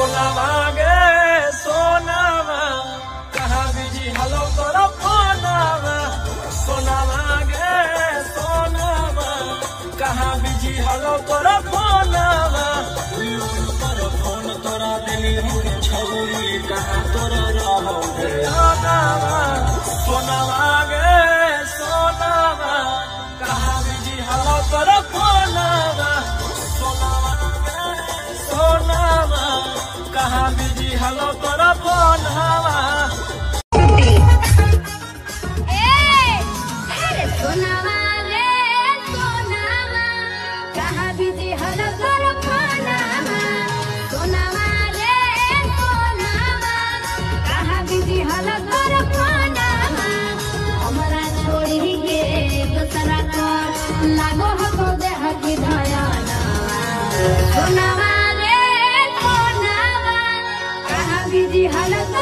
सोनावा गे सोनावा कहाँ बिजी हलो तोरा फोनावा सोनावा गे सोनावा कहाँ बिजी हलो तोरा फोनावा तोरा फोन तोरा दिली के छौरी कहाँ तोरा रहो गे सोनावा सोनावा गे सोनावा कहाँ बिजी हलो तोरा फोनावा सोनावा गे सोनावा कहाँ बिजी हलो तोरा फोनावा लागो हो देह की धयाना सोनावा रे सोनावा कहाँ बिजी हालत